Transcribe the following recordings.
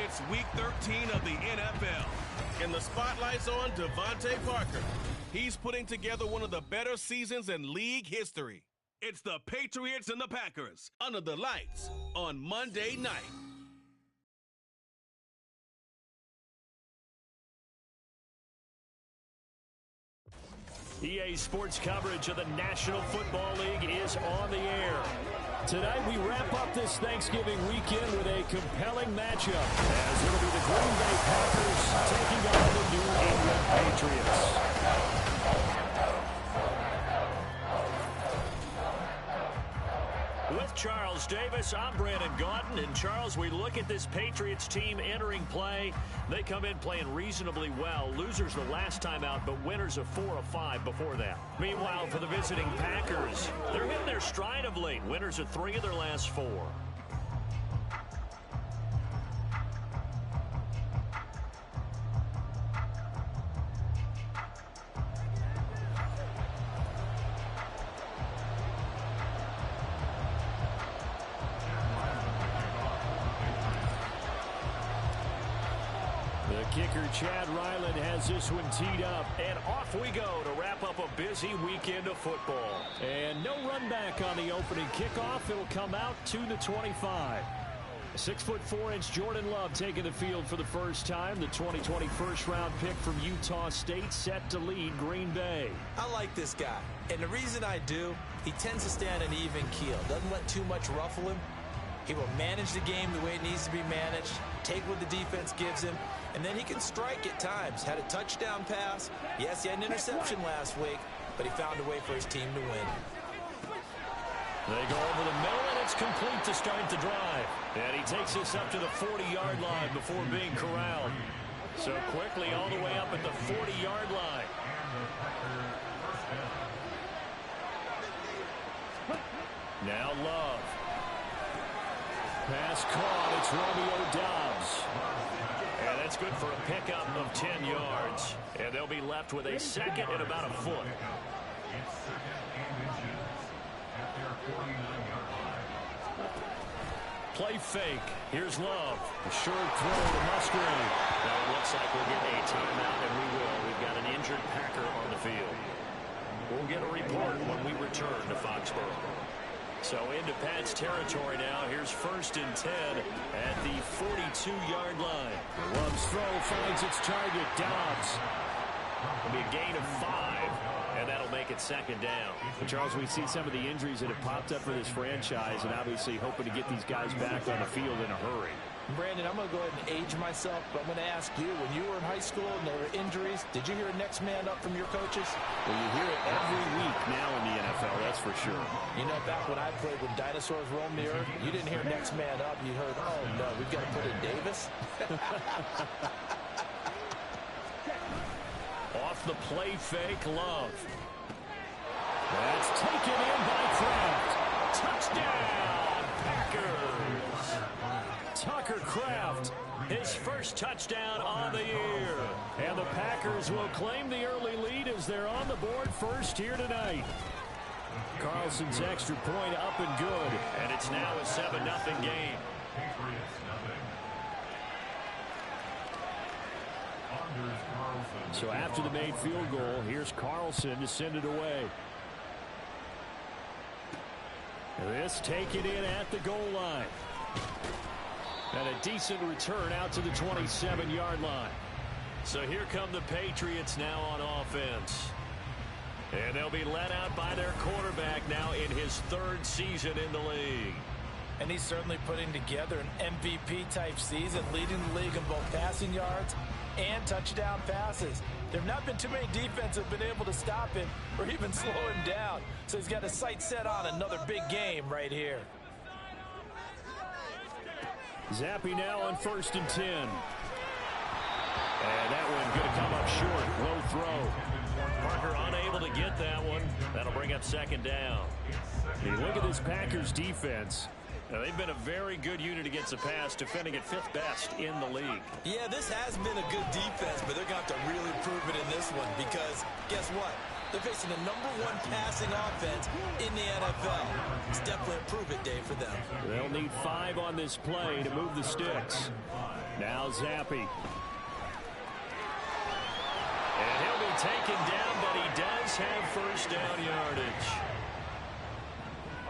It's Week 13 of the NFL, and the spotlight's on Devontae Parker. He's putting together one of the better seasons in league history. It's the Patriots and the Packers under the lights on Monday night. EA Sports coverage of the National Football League is on the air. Tonight we wrap up this Thanksgiving weekend with a compelling matchup, as it'll be the Green Bay Packers taking on the New England Patriots. With Charles Davis, I'm Brandon Gaudin. And Charles, we look at this Patriots team entering play. They come in playing reasonably well. Losers the last time out, but winners of 4 of 5 before that. Meanwhile, for the visiting Packers, they're hitting their stride of late. Winners of 3 of their last 4. Kicker Chad Ryland has this one teed up, and off we go to wrap up a busy weekend of football. And no run back on the opening kickoff. It'll come out to the 25. 6'4" Jordan Love taking the field for the first time. The 2020 first-round pick from Utah State set to lead Green Bay. I like this guy, and the reason I do, he tends to stand an even keel. Doesn't let too much ruffle him. He will manage the game the way it needs to be managed, take what the defense gives him, and then he can strike at times. Had a touchdown pass. Yes, he had an interception last week, but he found a way for his team to win. They go over the middle, and it's complete to start the drive. And he takes us up to the 40-yard line before being corralled. So quickly all the way up at the 40-yard line. Now Love. Pass caught. It's Romeo Doubs. And that's good for a pickup of 10 yards. And they'll be left with a second and about a foot. Play fake. Here's Love. A short throw to Musgrave. Now it looks like we'll get a timeout, and we will. We've got an injured Packer on the field. We'll get a report when we return to Foxborough. So into Pat's territory now. Here's 1st and 10 at the 42-yard line. Love's throw finds its target. Dobbs. It'll be a gain of 5, and that'll make it 2nd down. Charles, we see some of the injuries that have popped up for this franchise, and obviously hoping to get these guys back on the field in a hurry. Brandon, I'm going to go ahead and age myself, but I'm going to ask you, when you were in high school and there were injuries, did you hear next man up from your coaches? Well, you hear it every week now in the NFL, that's for sure. You know, back when I played when dinosaurs roamed the earth, you didn't hear next man up. You heard, oh, no, we've got to put in Davis. Off the play fake, Love. That's taken in by Kraft. Touchdown, Packers. Tucker Kraft, his first touchdown on the year. And the Packers will claim the early lead as they're on the board first here tonight. Carlson's extra point up and good. And it's now a 7-0 game. So after the made field goal, here's Carlson to send it away. This taken in at the goal line. And a decent return out to the 27-yard line. So here come the Patriots now on offense. And they'll be led out by their quarterback now in his 3rd season in the league. And he's certainly putting together an MVP-type season, leading the league in both passing yards and touchdown passes. There have not been too many defenses that have been able to stop him or even slow him down. So he's got his sights set on another big game right here. Zappy now on 1st and 10. And that one going to come up short. Low throw. Parker unable to get that one. That'll bring up 2nd down. You look at this Packers defense. Now, they've been a very good unit against the pass, defending at 5th best in the league. Yeah, this has been a good defense, but they're going to have to really prove it in this one because guess what? They're facing the #1 passing offense in the NFL. It's definitely a prove-it day for them. They'll need 5 on this play to move the sticks. Now Zappe. And he'll be taken down, but he does have first down yardage.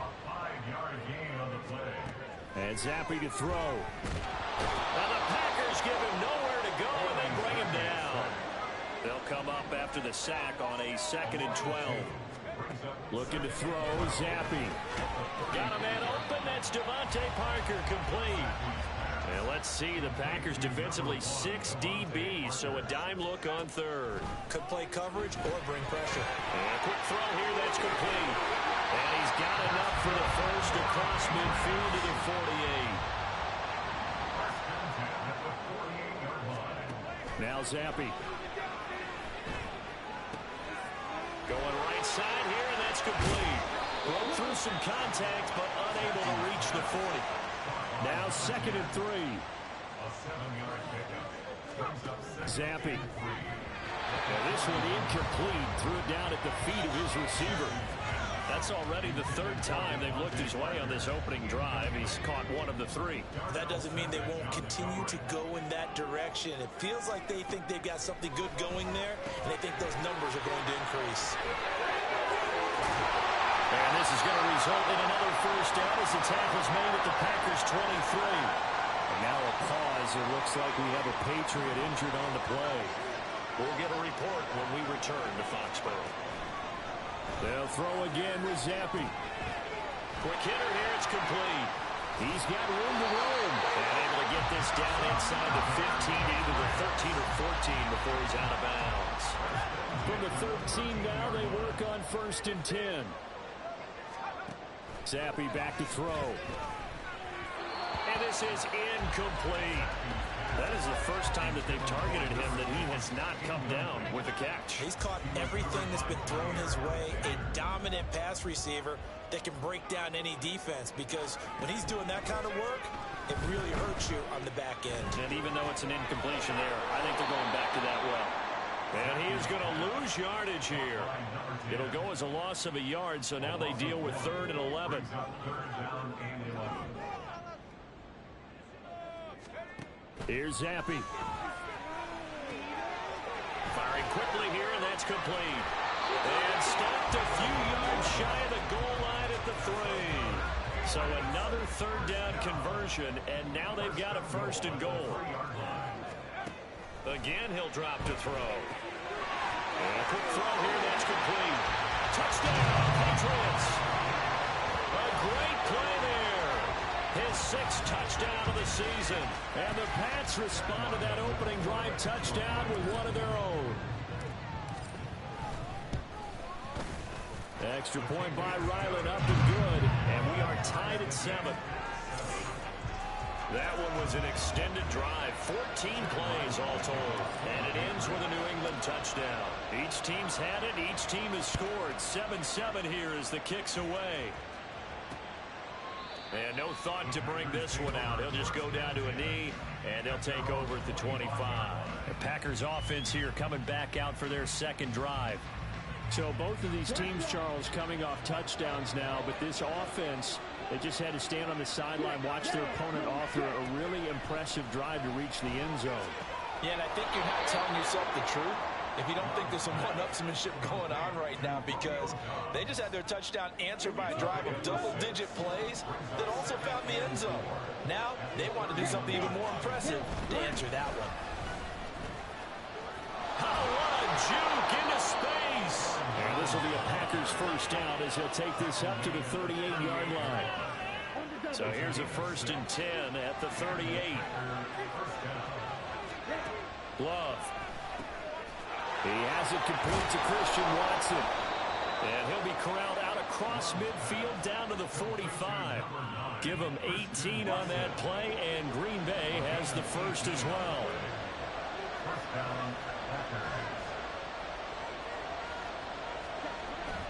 A 5-yard gain on the play. And Zappe to throw. Now the Packers give him nowhere to go, and they bring him down. They'll come up after the sack on a 2nd and 12. Looking to throw, Zappe. Got a man open, that's Devontae Parker, complete. And let's see, the Packers defensively 6 DBs, so a dime look on 3rd. Could play coverage or bring pressure. And a quick throw here, that's complete. And he's got enough for the first across midfield to the 48. Now Zappe. Going right side here, and that's complete. Broke through some contact, but unable to reach the 40. Now 2nd and 3. A 7-yard pickup. Zappe. Now this one incomplete. Threw it down at the feet of his receiver. That's already the 3rd time they've looked his way on this opening drive. He's caught 1 of the 3. That doesn't mean they won't continue to go in that direction. It feels like they think they've got something good going there, and they think those numbers are going to increase. And this is going to result in another first down as the tackle's made at the Packers 23. And now a pause. It looks like we have a Patriot injured on the play. We'll get a report when we return to Foxborough. They'll throw again with Zappe. Quick hitter here, it's complete. He's got room to roam. And able to get this down inside the 15, into the 13 or 14 before he's out of bounds. From the 13 now, they work on 1st and 10. Zappe back to throw. And this is incomplete. That is the first time that they've targeted him that he has not come down with a catch. He's caught everything that's been thrown his way. A dominant pass receiver that can break down any defense, because when he's doing that kind of work, it really hurts you on the back end. And even though it's an incompletion there, I think they're going back to that well. And he is going to lose yardage here. It'll go as a loss of a yard, so now they deal with 3rd and 11. Here's Zappe. Firing quickly here, and that's complete. And stopped a few yards shy of the goal line at the 3. So another 3rd down conversion, and now they've got a 1st and goal. Again, he'll drop to throw. And a quick throw here, that's complete. Touchdown, Patriots. A great play there. His 6th touchdown of the season. And the Pats respond to that opening drive touchdown with one of their own. Extra point by Ryland, up and good. And we are tied at 7. That one was an extended drive, 14 plays all told, and it ends with a New England touchdown. Each team's had it, each team has scored. 7-7 here as the kick's away. And no thought to bring this one out. He'll just go down to a knee, and they'll take over at the 25. The Packers offense here coming back out for their 2nd drive. So both of these teams, Charles, coming off touchdowns now, but this offense, they just had to stand on the sideline, watch their opponent offer a really impressive drive to reach the end zone. Yeah, and I think you're not telling yourself the truth if you don't think there's some one-upsmanship going on right now, because they just had their touchdown answered by a drive of double-digit plays that also found the end zone. Now they want to do something even more impressive to answer that one. Oh, what a juke into space. And this will be a Packers 1st down as he'll take this up to the 38-yard line. So here's a 1st and 10 at the 38. Love. He has it complete to Christian Watson. And he'll be corralled out across midfield down to the 45. Give him 18 on that play, and Green Bay has the 1st as well.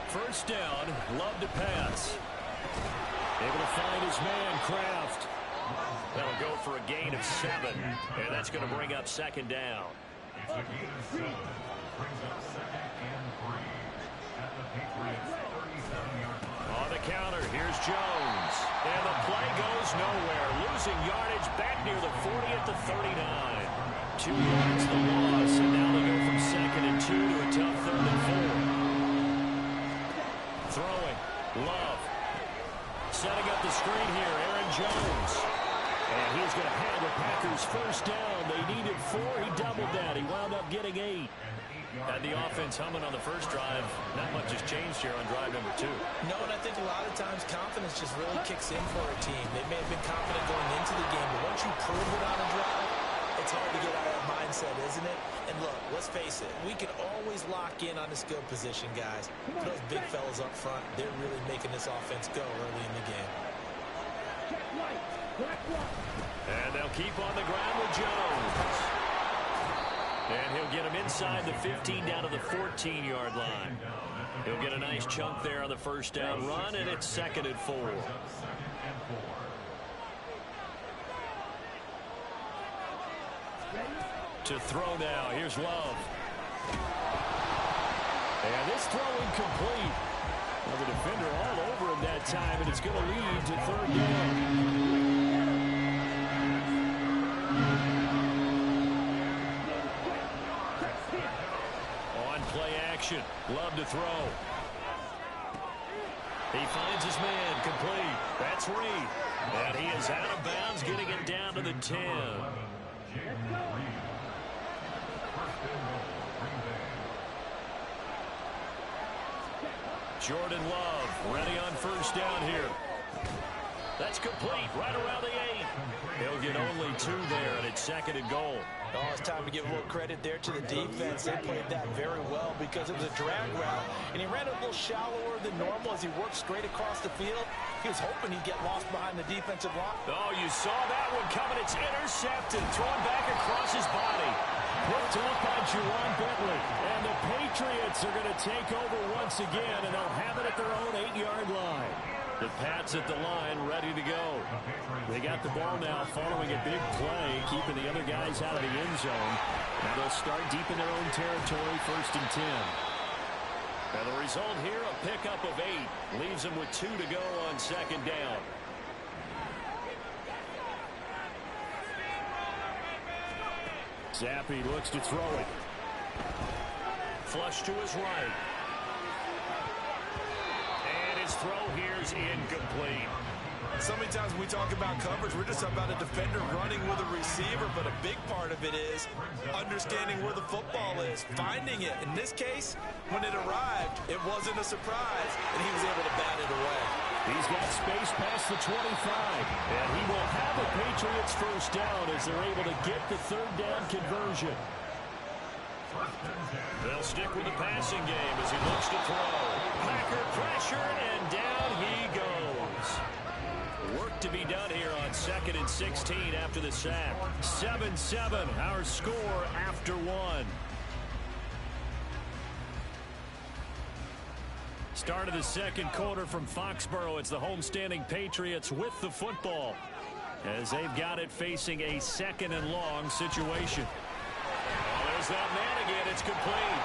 First down, Love to pass. Able to find his man, Kraft. That'll go for a gain of 7, and that's going to bring up 2nd down. It's a gain of 7. Brings up 2nd and 3. at the Patriots 37-yard line. On the counter, here's Jones. And the play goes nowhere. Losing yardage back near the 40 at the 39. 2 yards the loss, and now they go from 2nd and 2 to a tough 3rd and 4. Throwing. Love. Setting up the screen here, Aaron Jones. And he's going to have the Packers first down. They needed 4. He doubled that. He wound up getting 8. Had the offense humming on the first drive. Not much has changed here on drive number 2. No, and I think a lot of times confidence just really kicks in for a team. They may have been confident going into the game, but once you prove it on a drive, it's hard to get out of that mindset, isn't it? And look, let's face it, we can always lock in on the skill position, guys. Those big fellas up front, they're really making this offense go early in the game. And they'll keep on the ground with Jones. And he'll get him inside the 15 down to the 14-yard line. He'll get a nice chunk there on the first down run, and it's 2nd and 4. To throw now, here's Love. And this throw incomplete. Well, the defender all over him that time, and it's going to lead to 3rd down. Love to throw. He finds his man complete. That's Reed. And he is out of bounds, getting it down to the 10. Jordan Love ready on first down here. That's complete right around the 8. He'll get only 2 there, and it's 2nd and goal. Oh, it's time to give a little credit there to the defense. They played that very well because it was a drag route, and he ran a little shallower than normal as he worked straight across the field. He was hoping he'd get lost behind the defensive line. Oh, you saw that one coming. It's intercepted, thrown back across his body. Picked off by Juwan Bentley. And the Patriots are going to take over once again, and they'll have it at their own 8-yard line. The Pats at the line, ready to go. They got the ball now following a big play, keeping the other guys out of the end zone. Now they'll start deep in their own territory, 1st and 10. And the result here, a pickup of 8. Leaves them with 2 to go on 2nd down. Zappi looks to throw it. Flush to his right. His throw here is incomplete. So many times when we talk about coverage, we're just talking about a defender running with a receiver, but a big part of it is understanding where the football is, finding it. In this case, when it arrived, it wasn't a surprise, and he was able to bat it away. He's got space past the 25, and he will have the Patriots first down as they're able to get the 3rd down conversion. They'll stick with the passing game as he looks to throw. Packer pressure, and down he goes. Work to be done here on 2nd and 16 after the sack. 7-7, our score after 1. Start of the 2nd quarter from Foxborough. It's the homestanding Patriots with the football as they've got it facing a 2nd and long situation. There's that man again. It's complete.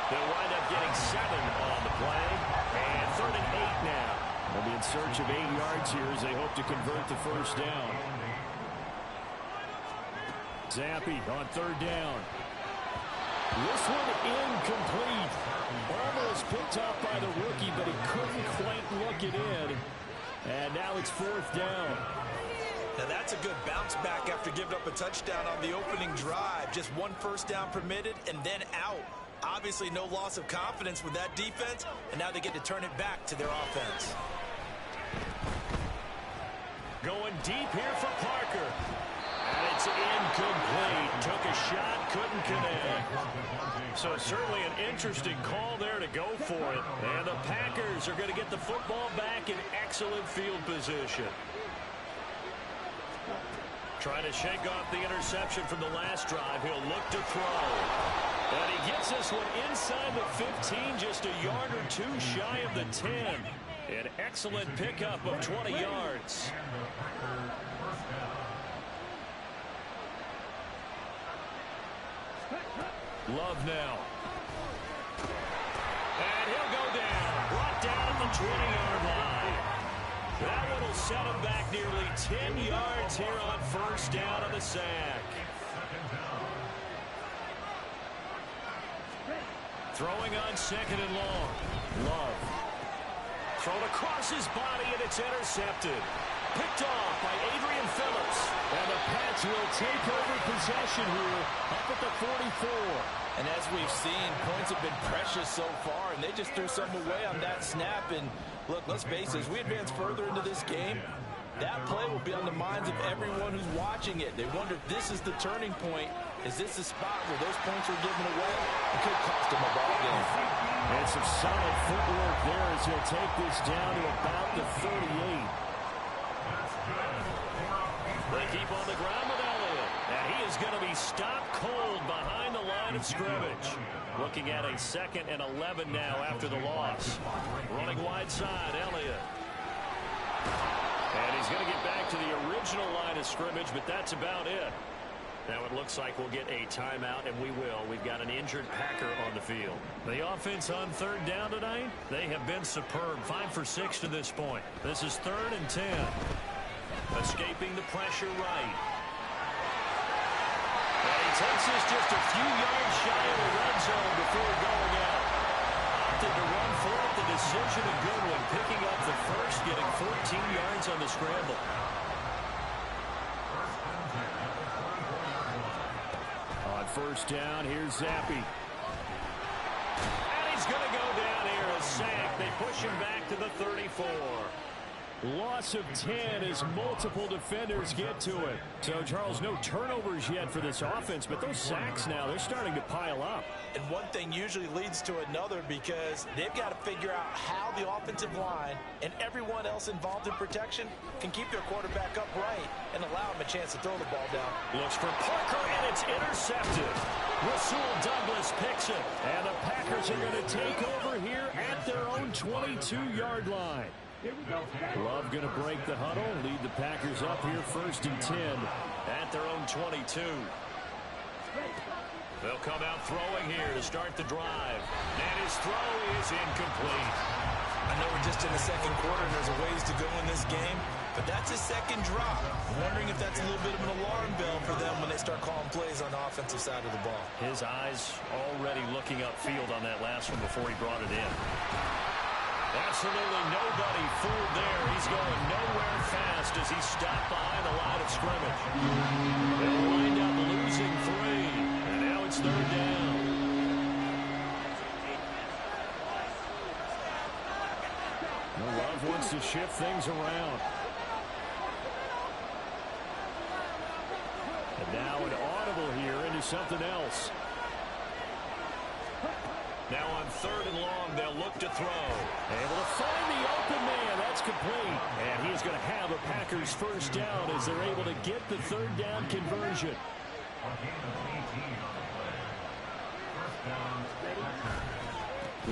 They'll wind up getting 7 on the play. And 3rd and 8 now. They'll be in search of 8 yards here as they hope to convert the first down. Zappi on 3rd down. This one incomplete. Almost picked up by the rookie, but he couldn't quite look it in. And now it's 4th down. Now that's a good bounce back after giving up a touchdown on the opening drive. Just 1 first down permitted and then out. Obviously no loss of confidence with that defense, and now they get to turn it back to their offense. Going deep here for Parker. And it's incomplete. Took a shot, couldn't connect. So certainly an interesting call there to go for it. And the Packers are going to get the football back in excellent field position. Trying to shake off the interception from the last drive. He'll look to throw. And he gets this one inside the 15, just a yard or 2 shy of the 10. An excellent pickup of 20 yards. Love now. And 20-yard line. That one will set him back nearly 10 yards here on first down on the sack. Throwing on second and long. Love. Thrown across his body, and it's intercepted. Picked off by Adrian Phillips. And the Pats will take over possession here up at the 44. And as we've seen, points have been precious so far, and they just threw some away on that snap. And look, let's face it, as we advance further into this game, that play will be on the minds of everyone who's watching it. They wonder if this is the turning point. Is this the spot where those points are given away? It could cost them a ball game. And some solid footwork there as he'll take this down to about the 38. They keep on the ground with Elliott. And he is going to be stopped cold behind the line of scrimmage. Looking at a 2nd and 11 now after the loss. Running wide side, Elliott. And he's going to get back to the original line of scrimmage, but that's about it. Now it looks like we'll get a timeout, and we will. We've got an injured Packer on the field. The offense on 3rd down tonight, they have been superb. 5 for 6 to this point. This is 3rd and 10. Escaping the pressure right. And he takes this just a few yards shy of the red zone before going out. Opted to run for it. The decision a good one. Picking up the first, getting 14 yards on the scramble. On 1st down, here's Zappi. And he's going to go down here. A sack. They push him back to the 34. Loss of 10 as multiple defenders get to it. So, Charles, no turnovers yet for this offense, but those sacks now, they're starting to pile up. And one thing usually leads to another because they've got to figure out how the offensive line and everyone else involved in protection can keep their quarterback upright and allow him a chance to throw the ball down. Looks for Parker, and it's intercepted. Rasul Douglas picks it. And the Packers are going to take over here at their own 22-yard line. Love going to break the huddle, lead the Packers up here 1st and 10. At their own 22. They'll come out throwing here to start the drive. And his throw is incomplete. I know we're just in the 2nd quarter and there's a ways to go in this game, but that's his 2nd drop. I'm wondering if that's a little bit of an alarm bell for them when they start calling plays on the offensive side of the ball. His eyes already looking upfield on that last one before he brought it in. Absolutely nobody fooled there. He's going nowhere fast as he's stopped behind the line of scrimmage. They'll wind up losing 3. And now it's 3rd down. Love wants to shift things around. And now an audible here into something else. Now on 3rd and long, they'll look to throw. Able to find the open man. That's complete. And he's going to have a Packers 1st down as they're able to get the 3rd down conversion.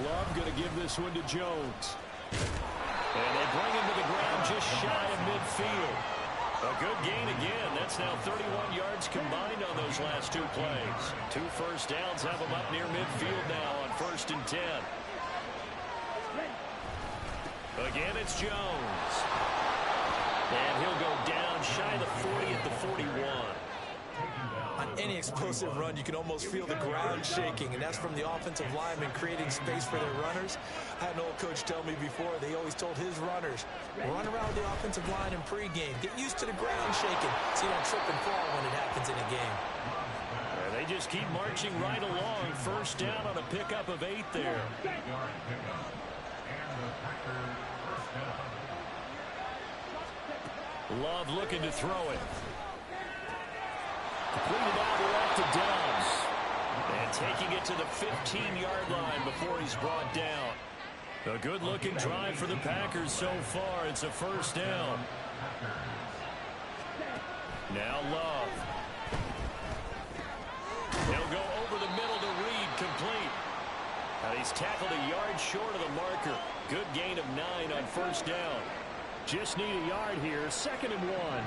Love going to give this one to Jones. And they bring him to the ground just shy of midfield. A good gain again. That's now 31 yards combined on those last 2 plays. 2 first downs have him up near midfield now on 1st and 10. Again, it's Jones. And he'll go down shy of the 40 at the 41. On any explosive run, you can almost feel the ground shaking, and that's from the offensive linemen creating space for their runners. I had an old coach tell me before, they always told his runners, run around the offensive line in pregame. Get used to the ground shaking so you don't trip and fall when it happens in a game. And they just keep marching right along. 1st down on a pickup of 8 there. Love looking to throw it. Completed out the left to Dobbs. And taking it to the 15-yard line before he's brought down. A good-looking drive for the Packers so far. It's a 1st down. Now Love. He'll go over the middle to Reed, complete. Now he's tackled a yard short of the marker. Good gain of 9 on 1st down. Just need a yard here. 2nd and 1.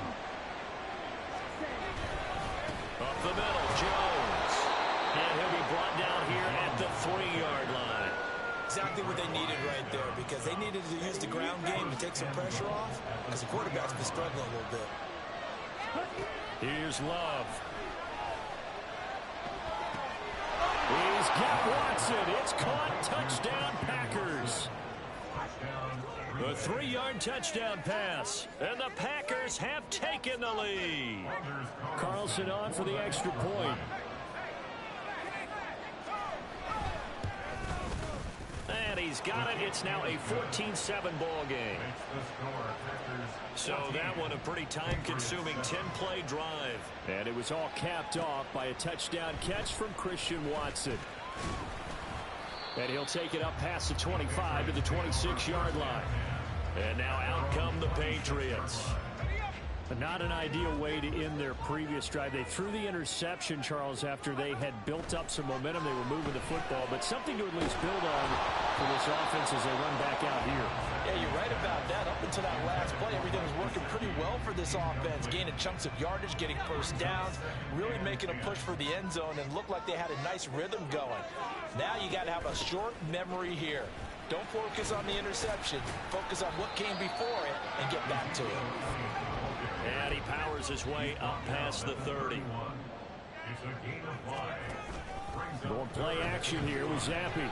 Up the middle, Jones. And he'll be brought down here at the 3-yard line. exactly what they needed right there, because they needed to use the ground game to take some pressure off, because the quarterback's been struggling a little bit. Here's Love. He's got Watson. It's caught. Touchdown, Packers. A 3-yard touchdown pass. And the Packers have taken the lead. Carlson on for the extra point. And he's got it. It's now a 14-7 ball game. So that one a pretty time-consuming 10-play drive. And it was all capped off by a touchdown catch from Christian Watson. And he'll take it up past the 25 to the 26-yard line. And now out come the Patriots. Not an ideal way to end their previous drive. They threw the interception, Charles, after they had built up some momentum. They were moving the football, but something to at least build on for this offense as they run back out here. Yeah, you're right about that. Up until that last play, everything was working pretty well for this offense. Gaining chunks of yardage, getting first downs, really making a push for the end zone, and looked like they had a nice rhythm going. Now you got to have a short memory here. Don't focus on the interception. Focus on what came before it and get back to it. And he powers his way up past the 30. Going play action here with Zappi. And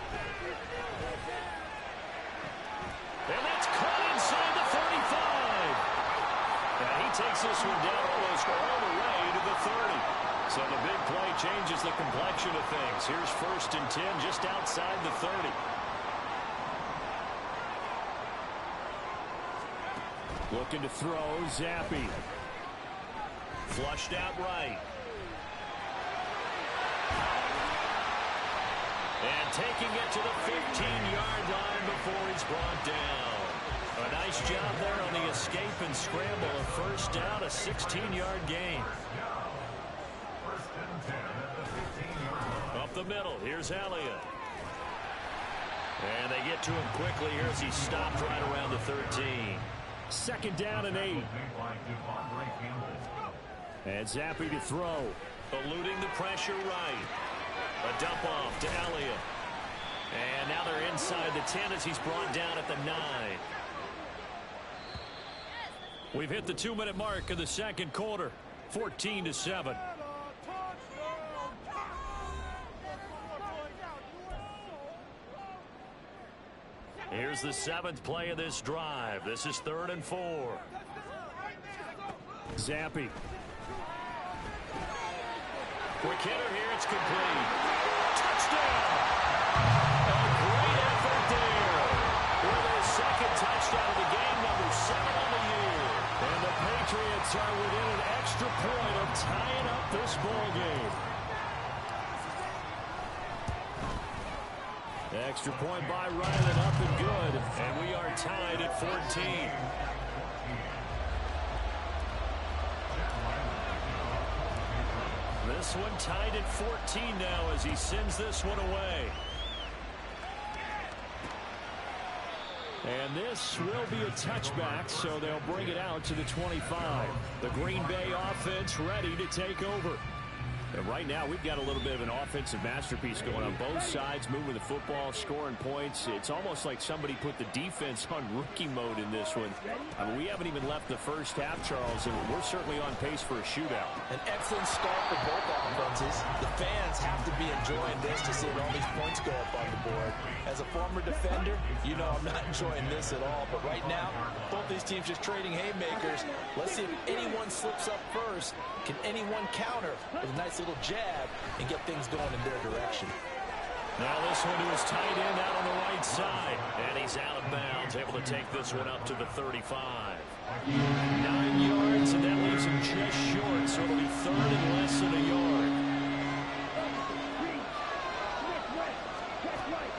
that's caught inside the 35. And he takes this one down almost all the way to the 30. So the big play changes the complexion of things. Here's 1st and 10 just outside the 30. Looking to throw, Zappi. Flushed out right. And taking it to the 15-yard line before he's brought down. A nice job there on the escape and scramble. A first down, a 16-yard gain. Up the middle, here's Elliott. And they get to him quickly here as he stopped right around the 13. 2nd down and 8. And Zappi to throw. Eluding the pressure right. A dump off to Elliott. And now they're inside the 10 as he's brought down at the 9. We've hit the 2-minute mark of the 2nd quarter. 14-7. Here's the 7th play of this drive. This is 3rd and 4. Zappi. Quick hitter here. It's complete. Touchdown! A great effort there. With their 2nd touchdown of the game, number 7 on the year. And the Patriots are within an extra point of tying up this ball game. Extra point by Ryland, up and good. And we are tied at 14. This one tied at 14 now as he sends this one away. And this will be a touchback, so they'll bring it out to the 25. The Green Bay offense ready to take over. And right now, we've got a little bit of an offensive masterpiece going on both sides, moving the football, scoring points. It's almost like somebody put the defense on rookie mode in this one. I mean, we haven't even left the first half, Charles, and we're certainly on pace for a shootout. An excellent start for both offenses. The fans have to be enjoying this to see all these points go up on the board. As a former defender, you know I'm not enjoying this at all. But right now, both these teams just trading haymakers. Let's see if anyone slips up first. Can anyone counter with a nice little jab and get things going in their direction? Now this one to his tight end out on the right side. And he's out of bounds, able to take this one up to the 35. 9 yards, and that leaves him just short, so it'll be 3rd and less than a yard.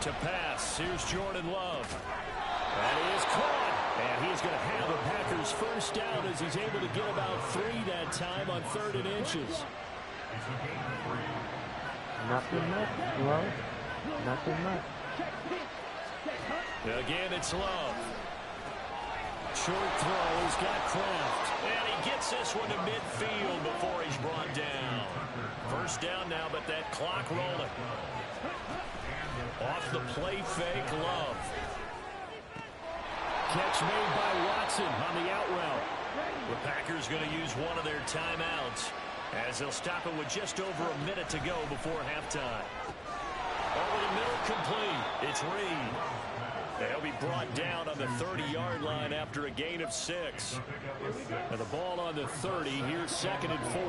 To pass, here's Jordan Love. And he is caught. And he is going to have a Packers first down as he's able to get about 3 that time on 3rd and inches. Nothing much, Love. Nothing much. Again, it's Love. short throw. He's got Kraft. And he gets this one to midfield before he's brought down. First down now, but that clock rolling. Off the play fake, Love. Catch made by Watson on the out route. The Packers going to use one of their timeouts as they'll stop it with just over a minute to go before halftime. Over the middle, complete. It's Reed. They'll be brought down on the 30-yard line after a gain of 6. And the ball on the 30. Here's 2nd and 4.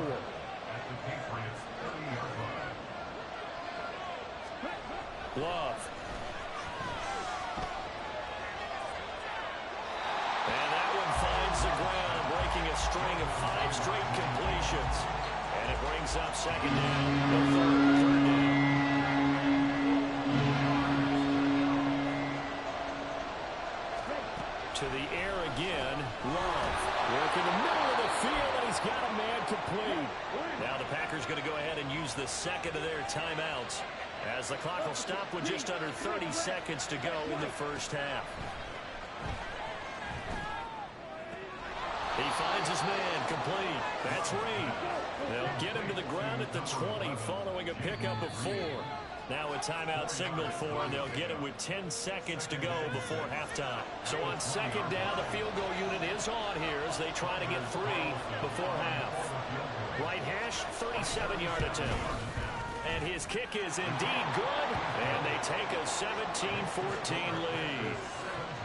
Love. And that one finds the ground, breaking a string of 5 straight completions. And it brings up 2nd down. The third down. To the air again. Love. Work in the middle of the field, and he's got a man complete. Now the Packers going to go ahead and use the second of their timeouts, as the clock will stop with just under 30 seconds to go in the first half. He finds his man, complete. That's Reed. They'll get him to the ground at the 20 following a pickup of 4. Now a timeout signaled for, and they'll get it with 10 seconds to go before halftime. So on 2nd down, the field goal unit is on here as they try to get 3 before half. Right hash, 37-yard attempt. And his kick is indeed good, and they take a 17-14 lead.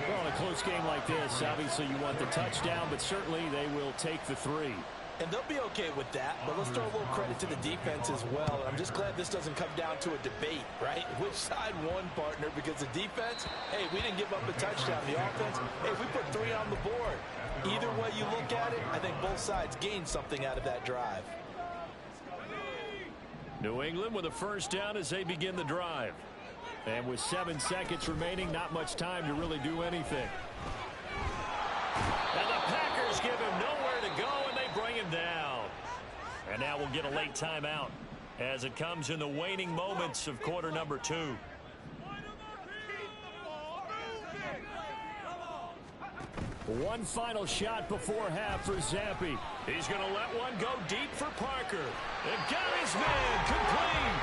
Well, in a close game like this, obviously you want the touchdown, but certainly they will take the 3. And they'll be okay with that, but let's throw a little credit to the defense as well. I'm just glad this doesn't come down to a debate, right? Which side won, partner? Because the defense, hey, we didn't give up a touchdown. The offense, hey, we put 3 on the board. Either way you look at it, I think both sides gained something out of that drive. New England with a first down as they begin the drive. And with 7 seconds remaining, not much time to really do anything. And the Packers give him nowhere to go, and they bring him down. And now we'll get a late timeout as it comes in the waning moments of quarter number 2. One final shot before half for Zampi. He's going to let one go deep for Parker. And got his man complete.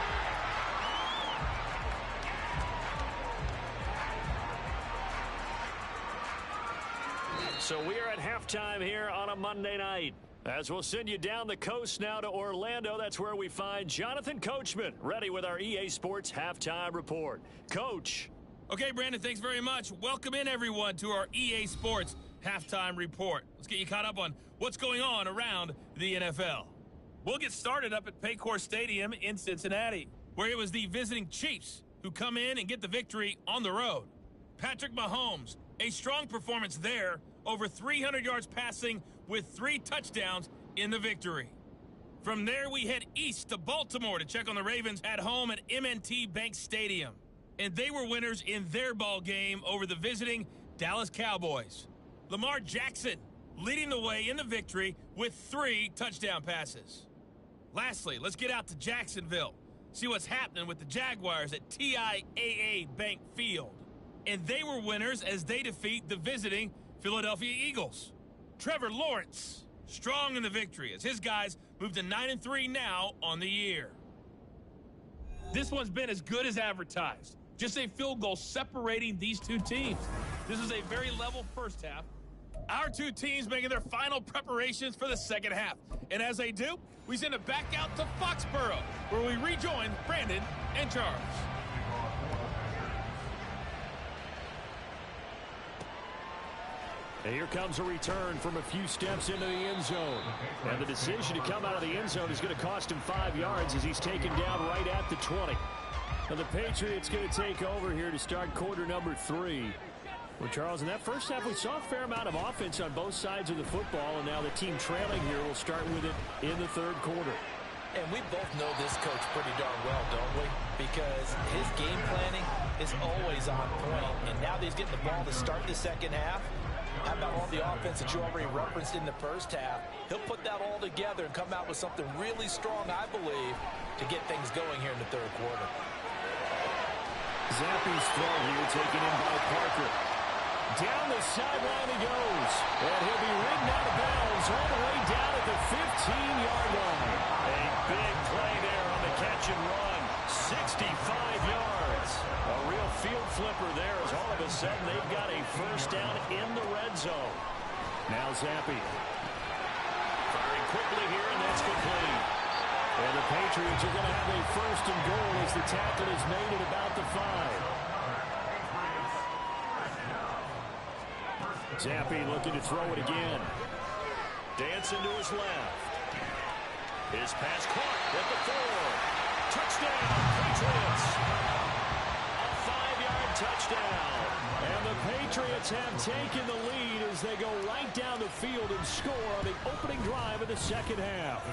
So we are at halftime here on a Monday night, as we'll send you down the coast now to Orlando. That's where we find Jonathan Coachman ready with our EA Sports halftime report. Coach. Okay, Brandon, thanks very much. Welcome in, everyone, to our EA Sports halftime report. Let's get you caught up on what's going on around the NFL. We'll get started up at Paycor Stadium in Cincinnati, where it was the visiting Chiefs who come in and get the victory on the road. Patrick Mahomes, a strong performance there, over 300 yards passing with 3 touchdowns in the victory. From there, we head east to Baltimore to check on the Ravens at home at M&T Bank Stadium. And they were winners in their ball game over the visiting Dallas Cowboys. Lamar Jackson leading the way in the victory with 3 touchdown passes. Lastly, let's get out to Jacksonville, see what's happening with the Jaguars at TIAA Bank Field. And they were winners as they defeat the visiting Philadelphia Eagles. Trevor Lawrence, strong in the victory as his guys move to 9-3 now on the year. This one's been as good as advertised. Just a field goal separating these two teams. This is a very level first half. Our two teams making their final preparations for the second half. And as they do, we send it back out to Foxborough, where we rejoin Brandon and Charles. And here comes a return from a few steps into the end zone. And the decision to come out of the end zone is going to cost him 5 yards as he's taken down right at the 20. And the Patriots going to take over here to start quarter number 3. Well, Charles, in that first half, we saw a fair amount of offense on both sides of the football, and now the team trailing here will start with it in the third quarter. And we both know this coach pretty darn well, don't we? Because his game planning is always on point. And now that he's getting the ball to start the second half, how about all the offense that you already referenced in the first half? He'll put that all together and come out with something really strong, I believe, to get things going here in the third quarter. Zappi's throw here taken in by Parker. Down the sideline he goes. the 15-yard line. A big play there on the catch and run. 65 yards. A real field flipper there as all of a sudden they've got a first down in the red zone. Now Zappi. Firing quickly here, and that's complete. And the Patriots are going to have a first and goal as the tackle is made at about the 5. Zappi looking to throw it again. Dancing to his left. His pass caught at the 4. Touchdown, Patriots. A 5-yard touchdown. And the Patriots have taken the lead as they go right down the field and score on the opening drive of the second half.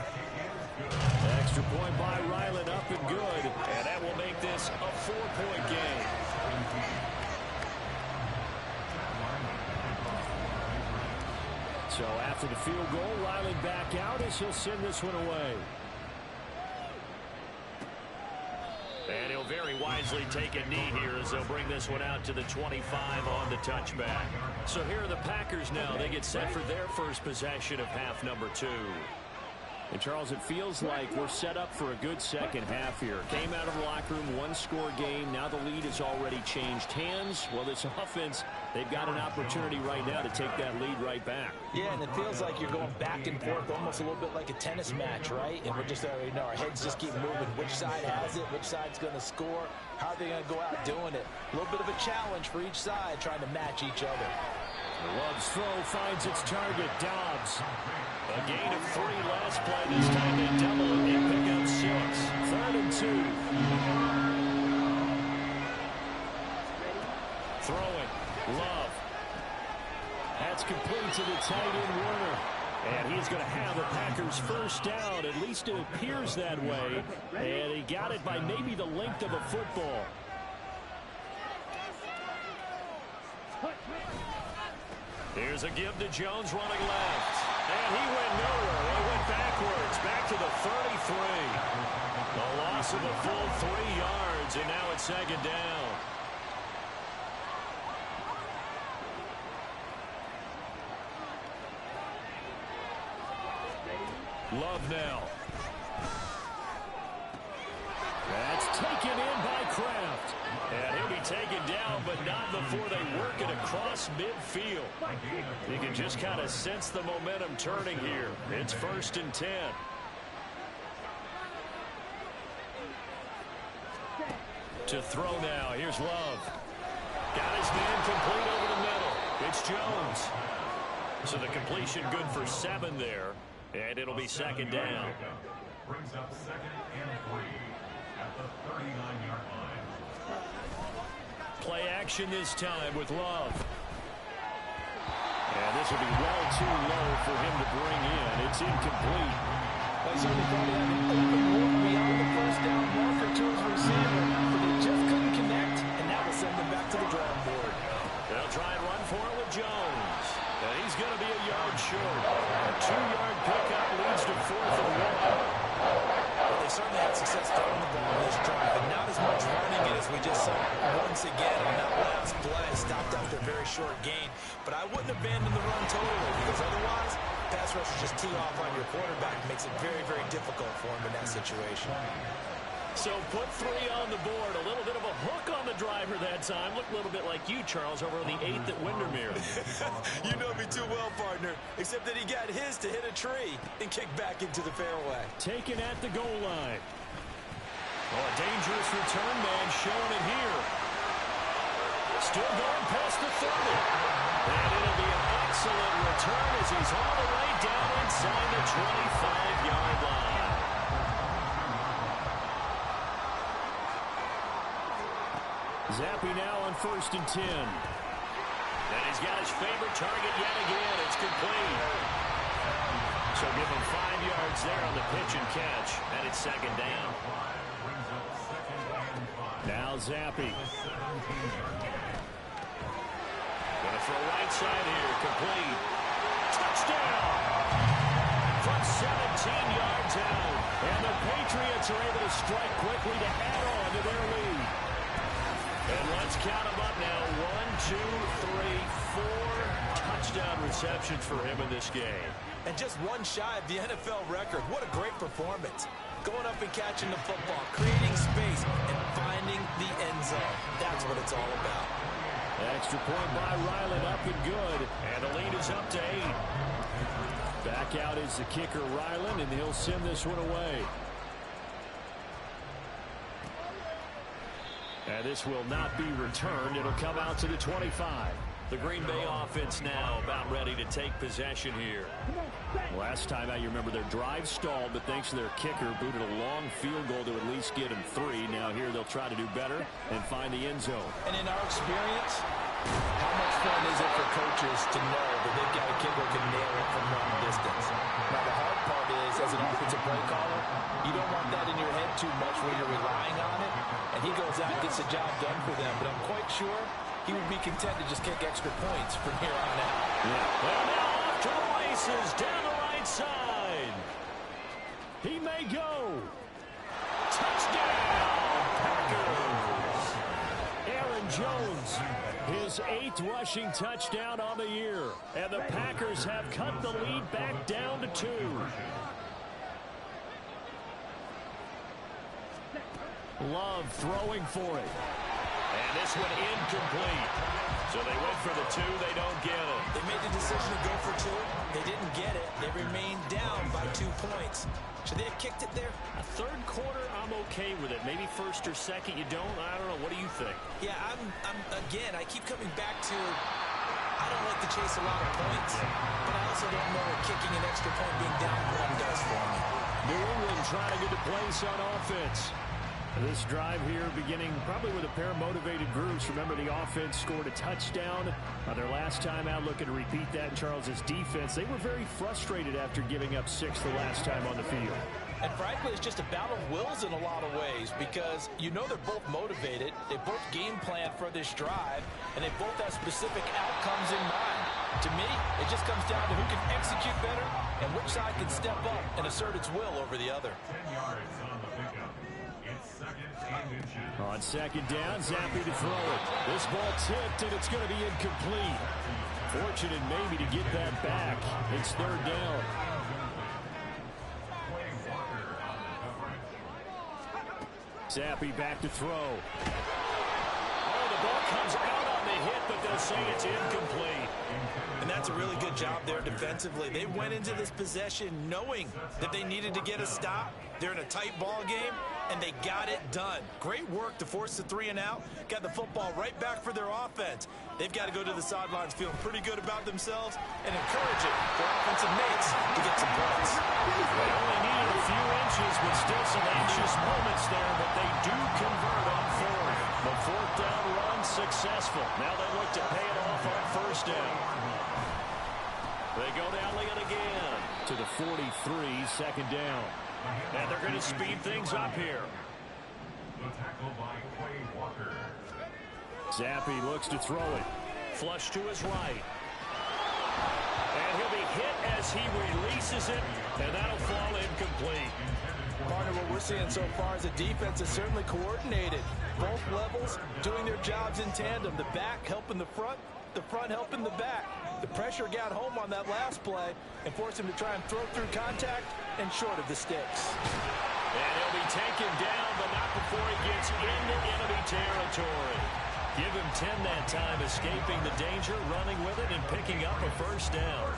Extra point by Ryland, up and good. And that will make this a 4-point game. So after the field goal, Ryland back out as he'll send this one away. And he'll very wisely take a knee here as they'll bring this one out to the 25 on the touchback. So here are the Packers now. They get set for their first possession of half number 2. And, Charles, it feels like we're set up for a good second half here. Came out of the locker room, one-score game. Now the lead has already changed hands. Well, this offense, they've got an opportunity right now to take that lead right back. Yeah, and it feels like you're going back and forth almost a little bit like a tennis match, right? And we're just already know our heads just keep moving. Which side has it? Which side's going to score? How are they going to go out doing it? A little bit of a challenge for each side trying to match each other. Love's throw finds its target, Dobbs. A gain of 3 last play. This time they double it. They pick up 6. 3rd and 2. Throwing. Love. That's complete to the tight end, Warner. And he's going to have the Packers first down. At least it appears that way. And he got it by maybe the length of a football. Here's a give to Jones running left. And he went nowhere. He went backwards, back to the 33. A loss of a full 3 yards, and now it's 2nd down. Love now. That's taken in by Kraft. And he'll be taken down, but not before they work it across midfield. You can just kind of sense the momentum turning here. It's 1st and 10. To throw now. Here's Love. Got his man complete over the middle. It's Jones. So the completion good for 7 there. And it'll be 2nd down. Brings up 2nd and 3 at the 39-yard line. Play action this time with Love. And this will be well too low for him to bring in. It's incomplete. They certainly thought he had an open look beyond the first down marker to his receiver, but they just couldn't connect, and that will send them back to the drawing board. They'll try and run for it with Jones. And he's going to be a yard short. A 2-yard pickup leads to 4th and 1. Well, they certainly had success throwing the ball in this drive, but not as much running it as we just saw once again on that last play. Stopped after a very short gain. But I wouldn't abandon the run totally, because otherwise, pass rushers just tee off on your quarterback. It makes it very, very difficult for him in that situation. So put 3 on the board. A little bit of a hook on the driver that time. Looked a little bit like you, Charles, over on the 8th at Windermere. You know me too well, partner. Except that he got his to hit a tree and kick back into the fairway. Taken at the goal line. Oh, a dangerous return man showing it here. Still going past the 30. And it'll be an excellent return as he's all the way down inside the 25-yard line. Zappi now on 1st and 10. And he's got his favorite target yet again. It's complete. So give him 5 yards there on the pitch and catch. And it's 2nd down. Now Zappi. Gonna throw right side here. Complete. Touchdown! From 17 yards out. And the Patriots are able to strike quickly to add on to their lead. And let's count them up now. 1, 2, 3, 4 touchdown receptions for him in this game. And just one shy of the NFL record. What a great performance. Going up and catching the football, creating space, and finding the end zone. That's what it's all about. Extra point by Ryland, up and good. And the lead is up to 8. Back out is the kicker, Ryland, and he'll send this one away. And this will not be returned. It'll come out to the 25. The Green Bay offense now about ready to take possession here. Last time out, you remember their drive stalled, but thanks to their kicker, booted a long field goal to at least get them 3. Now here they'll try to do better and find the end zone. And in our experience, how much fun is it for coaches to know that they've got a kicker who can nail it from long distance? Now, the hard part is, as an offensive play caller, you don't want that in your head too much where you're relying on it, and he goes out and gets the job done for them. But I'm quite sure he would be content to just kick extra points from here on out. Yeah. Well, now off to the races down the right side. He may go. Touchdown, Packers. Aaron Jones, his 8th rushing touchdown on the year. And the Packers have cut the lead back down to 2. Love throwing for it. And this one incomplete. So they went for the 2. They don't get it. They made the decision to go for 2. They didn't get it. They remained down by 2 points. Should they have kicked it there? A third quarter, I'm okay with it. Maybe first or second, you don't. I don't know. What do you think? Yeah, again, I keep coming back to, I don't like to chase a lot of points, but I also don't know what kicking an extra point being down 1 does for me. New England trying to get the place on offense. This drive here beginning probably with a pair of motivated groups. Remember, the offense scored a touchdown their last time out, looking to repeat that in Charles's defense. They were very frustrated after giving up 6 the last time on the field. And frankly, it's just a battle of wills in a lot of ways because you know they're both motivated. They both game plan for this drive, and they both have specific outcomes in mind. To me, it just comes down to who can execute better and which side can step up and assert its will over the other. 10 yards on the pickup. It's 2nd and inches. On 2nd down, Zappe to throw it. This ball tipped, and it's going to be incomplete. Fortunate maybe to get that back. It's 3rd down. Zappe back to throw. Oh, the ball comes out on the hit, but they'll say it's incomplete. And that's a really good job there defensively. They went into this possession knowing that they needed to get a stop. They're in a tight ball game, and they got it done. Great work to force the 3 and out. Got the football right back for their offense. They've got to go to the sidelines feeling pretty good about themselves and encouraging their offensive mates to get some points. They only needed a few inches, but still some anxious moments there, but they do convert on 4th. The 4th down run successful. Now they look to pay it off on 1st down. They go to Elliott again. To the 43, 2nd down. And they're going to speed things up here. The tackle by Quay Walker. Zappe looks to throw it. Flush to his right. And he'll be hit as he releases it, and that'll fall incomplete. Partner, what we're seeing so far is the defense is certainly coordinated. Both levels doing their jobs in tandem. The back helping the front helping the back. The pressure got home on that last play and forced him to try and throw through contact and short of the sticks. And he'll be taken down, but not before he gets into enemy territory. Give him 10 that time, escaping the danger, running with it, and picking up a 1st down.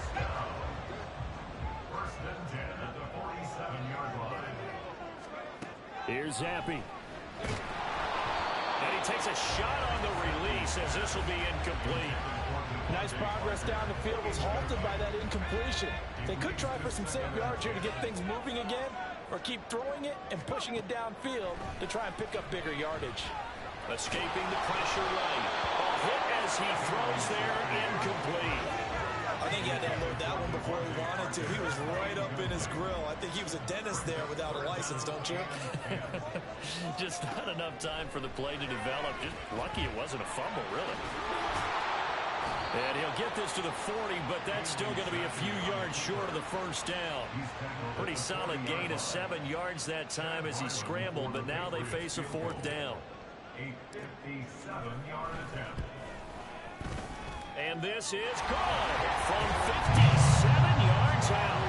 1st and 10 at the 47-yard line. Here's Zappe. And he takes a shot on the release as this will be incomplete. Nice progress down the field was halted by that incompletion. They could try for some safe yards here to get things moving again, or keep throwing it and pushing it downfield to try and pick up bigger yardage. Escaping the pressure right. A hit as he throws there, incomplete. I think he had to unload that one before he wanted to. He was right up in his grill. I think he was a dentist there without a license, don't you? Just not enough time for the play to develop. Just lucky it wasn't a fumble, really. And he'll get this to the 40, but that's still going to be a few yards short of the 1st down. Pretty solid gain of 7 yards that time as he scrambled, but now they face a 4th down. A 57-yard attempt. And this is good from 57 yards out.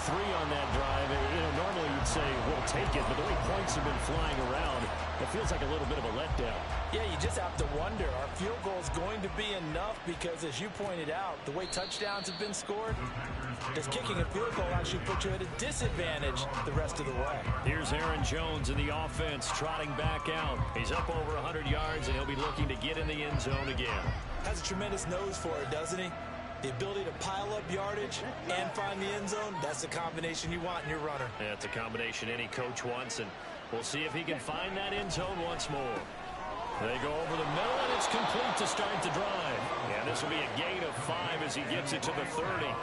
three on that drive. Normally you'd say, we'll take it, but the way points have been flying around, it feels like a little bit of a letdown. Yeah, you just have to wonder, are field goals going to be enough? Because as you pointed out, the way touchdowns have been scored, does kicking a field goal actually put you at a disadvantage the rest of the way? Here's Aaron Jones in the offense, trotting back out. He's up over 100 yards, and he'll be looking to get in the end zone again. Has a tremendous nose for it, doesn't he? The ability to pile up yardage and find the end zone, that's the combination you want in your runner. Yeah, it's a combination any coach wants, and we'll see if he can find that end zone once more. They go over the middle, and it's complete to start the drive. And this will be a gain of 5 as he gets it to the 30.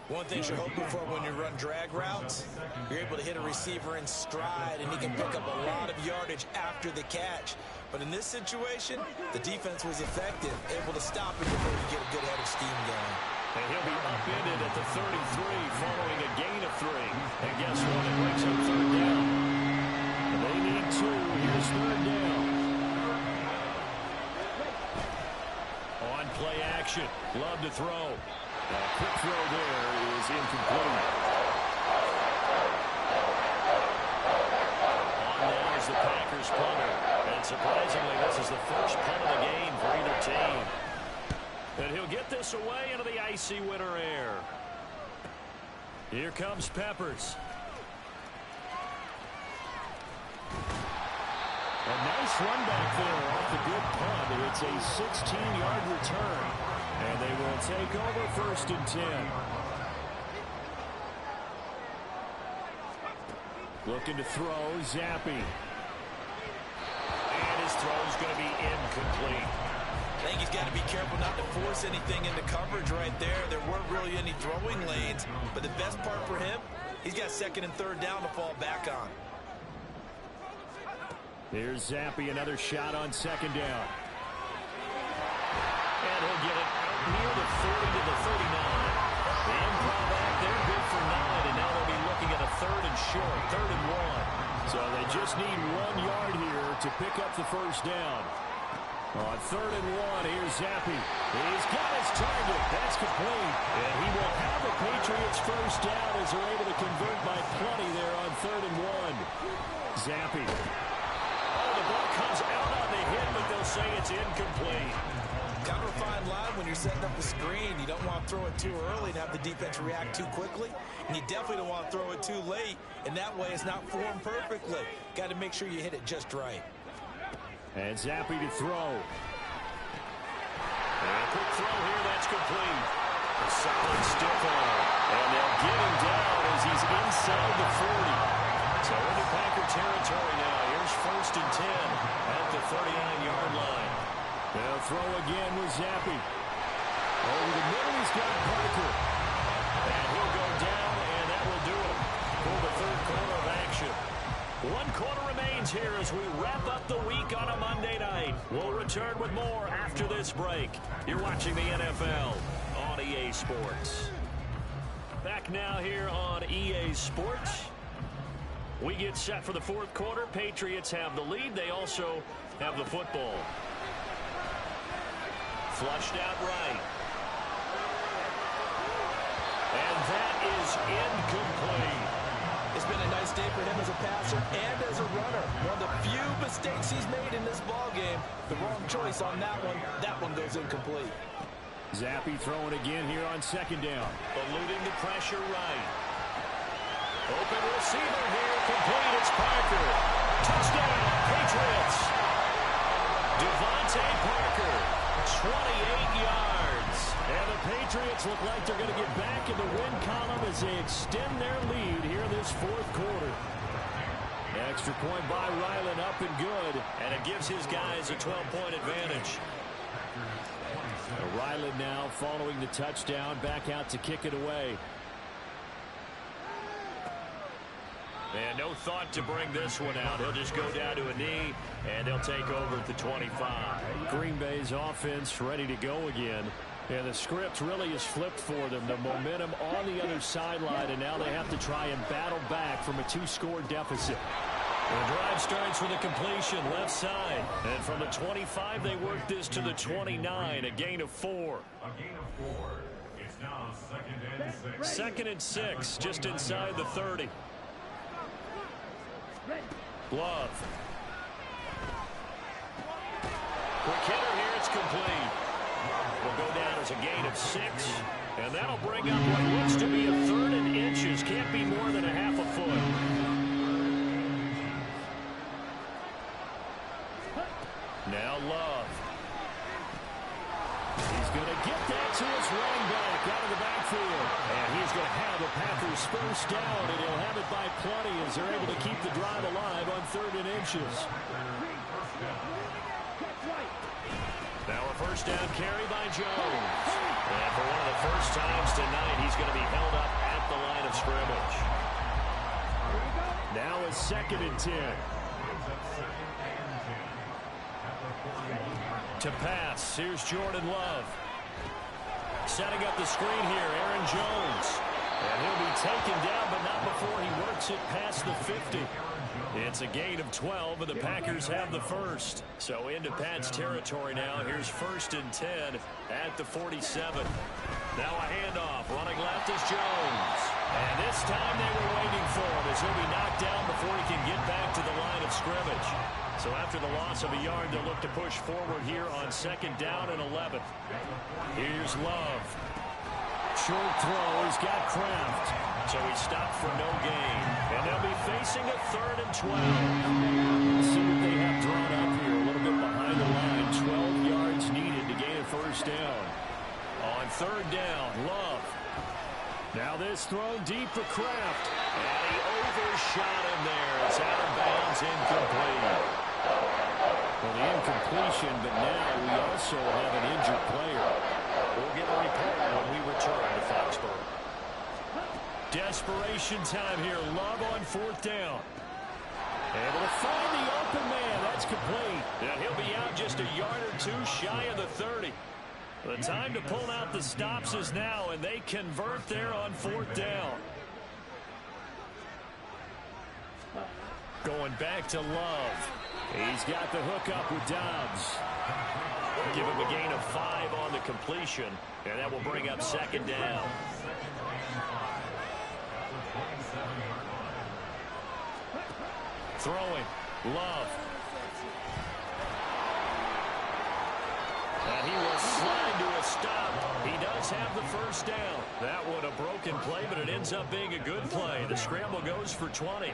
One thing you're hoping for when you run drag routes, you're able to hit a receiver in stride, and he can pick up a lot of yardage after the catch. But in this situation, the defense was effective, able to stop it before you get a good head of steam going. And he'll be upended at the 33 following a gain of 3. And guess what? It brings up third down. And they need 2. Here's third down. On play action. Love to throw. A quick throw there is incomplete. On now is the Packers punter. And surprisingly, this is the first punt of the game for either team. And he'll get this away into the icy winter air. Here comes Peppers. A nice run back there off the good punt. It's a 16-yard return. And they will take over 1st and 10. Looking to throw, Zappi. And his throw's going to be incomplete. I think he's got to be careful not to force anything into coverage right there. There weren't really any throwing lanes, but the best part for him, he's got 2nd and 3rd down to fall back on. Here's Zappi, another shot on 2nd down. And he'll get it out near the 30 to the 39. The improv back there, good for 9, and now they'll be looking at a 3rd and short, 3rd and 1. So they just need 1 yard here to pick up the 1st down. On 3rd and 1, here's Zappi. He's got his target. That's complete. And he will have the Patriots 1st down as they're able to convert by plenty there on 3rd and 1. Zappi. Oh, the ball comes out on the hit, but they'll say it's incomplete. Kind of a fine line when you're setting up a screen. You don't want to throw it too early and have the defense react too quickly. And you definitely don't want to throw it too late. And that way it's not formed perfectly. Got to make sure you hit it just right. And Zappi to throw. And a quick throw here, that's complete. A solid stiff arm. And they'll get him down as he's inside the 40. So into Packer territory now. Here's 1st and 10 at the 39-yard line. They'll throw again with Zappi. Over the middle, he's got Parker. And he'll go down, and that will do it for the 3rd quarter of action. 1 quarter remains here as we wrap up the week on a Monday night. We'll return with more after this break. You're watching the NFL on EA Sports. Back now here on EA Sports. We get set for the 4th quarter. Patriots have the lead. They also have the football. Flushed out right. And that is incomplete. It's been a nice day for him as a passer and as a runner. One of the few mistakes he's made in this ballgame. The wrong choice on that one. That one goes incomplete. Zappi throwing again here on 2nd down. Eluding the pressure right. Open receiver here. Complete. It's Parker. Touchdown, Patriots. Devontae Parker, 28 yards. And the Patriots look like they're going to get back in the win column as they extend their lead here in this 4th quarter. Extra point by Ryland, up and good. And it gives his guys a 12-point advantage. Ryland now following the touchdown, back out to kick it away. And no thought to bring this one out. He'll just go down to a knee, and they'll take over at the 25. Green Bay's offense ready to go again. And the script really is flipped for them. The momentum on the other sideline, and now they have to try and battle back from a 2-score deficit. The drive starts with a completion left side. And from the 25, they work this to the 29, a gain of 4. A gain of 4. It's Now second and 6. 2nd and 6, just inside the 30. Love. Quick hitter here, it's complete. Will go down as a gain of 6, and that'll bring up what looks to be a 3rd and inches. Can't be more than a half a foot. Now Love. He's going to get that to his running back out of the backfield. And he's going to have the Packers first down, and he'll have it by plenty as they're able to keep the drive alive on 3rd and inches. Now a first down carry by Jones. And for one of the first times tonight, he's going to be held up at the line of scrimmage. Now a 2nd and 10. To pass, here's Jordan Love. Setting up the screen here, Aaron Jones. And he'll be taken down, but not before he works it past the 50. It's a gain of 12, and the Packers have the first. So into Pat's territory now. Here's 1st and 10 at the 47. Now a handoff. Running left is Jones. And this time they were waiting for him as he'll be knocked down before he can get back to the line of scrimmage. So after the loss of a yard, they'll look to push forward here on 2nd down and 11. Here's Love. Short throw. He's got Kraft. So he stopped for no gain. And they'll be facing a 3rd and 12. Let's see what they have drawn up here. A little bit behind the line. 12 yards needed to gain a first down. On 3rd down, Love. Now this throw deep for Kraft. And he overshot him there. It's out of bounds, incomplete. Well, the incompletion, but now we also have an injured player. We'll get a report when we return to Foxborough. Desperation time here. Love on 4th down. Able to find the open man. That's complete. And he'll be out just a yard or 2 shy of the 30. The time to pull out the stops is now, and they convert there on 4th down. Going back to Love. He's got the hook up with Dobbs. Give him a gain of 5 on the completion, and that will bring up 2nd down. Throwing. Love. And he will slide to a stop. He does have the first down. That one a broken play, but it ends up being a good play. The scramble goes for 20.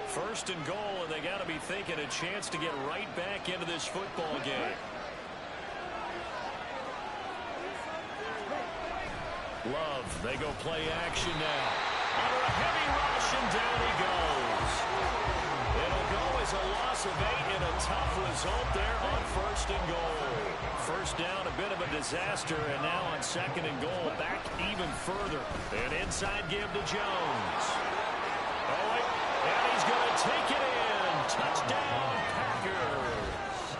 1st and goal, and they got to be thinking a chance to get right back into this football game. Love, they go play action now. Under a heavy rush, and down he goes. It'll go as a loss of 8 and a tough result there on 1st and goal. First down, a bit of a disaster, and now on 2nd and goal, back even further. An inside give to Jones. Oh, and he's going to take it in. Touchdown, Packers.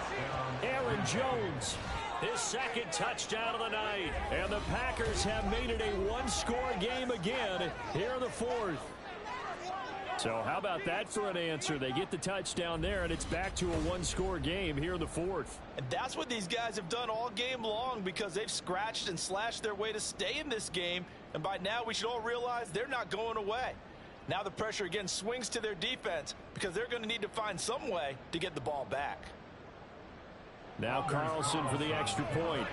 Aaron Jones, his 2nd touchdown of the night. And the Packers have made it a 1-score game again here in the 4th. So how about that for an answer? They get the touchdown there, and it's back to a 1-score game here in the 4th. And that's what these guys have done all game long, because they've scratched and slashed their way to stay in this game. And by now we should all realize they're not going away. Now the pressure again swings to their defense, because they're going to need to find some way to get the ball back. Now Carlson for the extra point.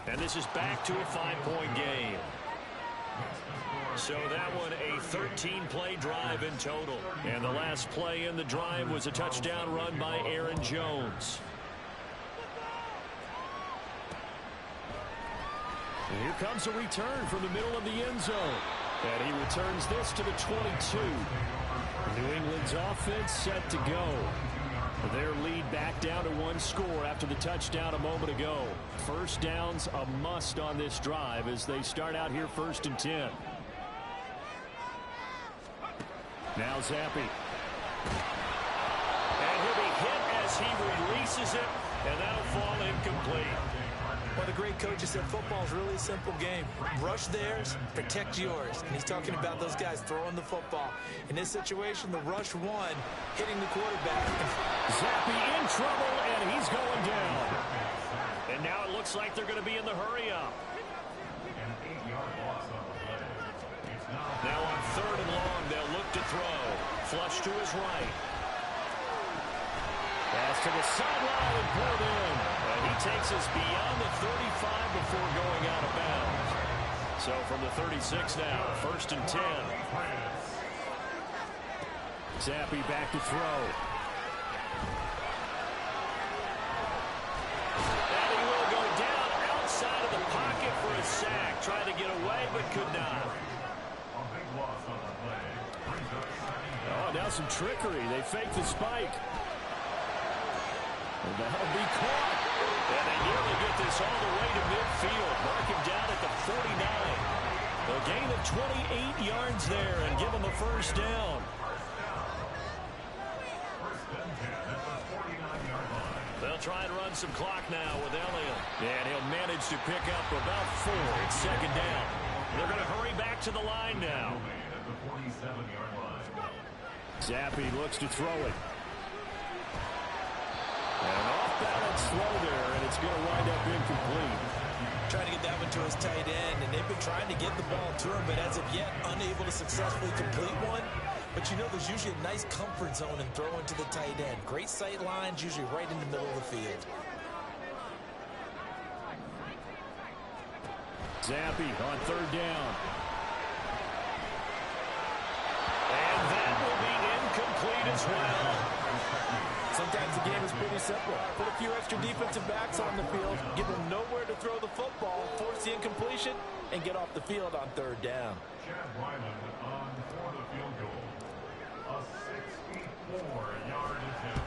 And this is back to a 5-point game. So that one a 13-play drive in total. And the last play in the drive was a touchdown run by Aaron Jones. And here comes a return from the middle of the end zone. And he returns this to the 22. New England's offense set to go. Their lead back down to 1 score after the touchdown a moment ago. First down's a must on this drive as they start out here 1st and 10. Now Zappi. And he'll be hit as he releases it, and that'll fall incomplete. One of the great coaches said football is really a simple game. Rush theirs, protect yours. And he's talking about those guys throwing the football. In this situation, the rush one, hitting the quarterback. Zappi in trouble, and he's going down. And now it looks like they're going to be in the hurry-up. Now on 3rd and long, they'll look to throw. Flush to his right. Pass to the sideline and pulled in. And he takes us beyond the 35 before going out of bounds. So from the 36 now, 1st and 10. Zappi back to throw. And he will go down outside of the pocket for a sack. Tried to get away, but could not. Oh, now some trickery. They fake the spike. And that'll be caught. And they nearly get this all the way to midfield. Mark him down at the 49. A gain of 28 yards there and give him a first down. They'll try and run some clock now with Elliott. And he'll manage to pick up about 4. It's 2nd down. They're going to hurry back to the line now. Zappi looks to throw it. And off balance throw there, and it's going to wind up incomplete. Trying to get that one to his tight end, and they've been trying to get the ball to him, but as of yet, unable to successfully complete one. But you know, there's usually a nice comfort zone in throwing to the tight end. Great sight lines, usually right in the middle of the field. Zappi on 3rd down. And that will be incomplete as well. Sometimes the game is pretty simple. Put a few extra defensive backs on the field, give them nowhere to throw the football, force the incompletion, and get off the field on 3rd down. Chad Ryland on for the field goal. A 64-yard attempt.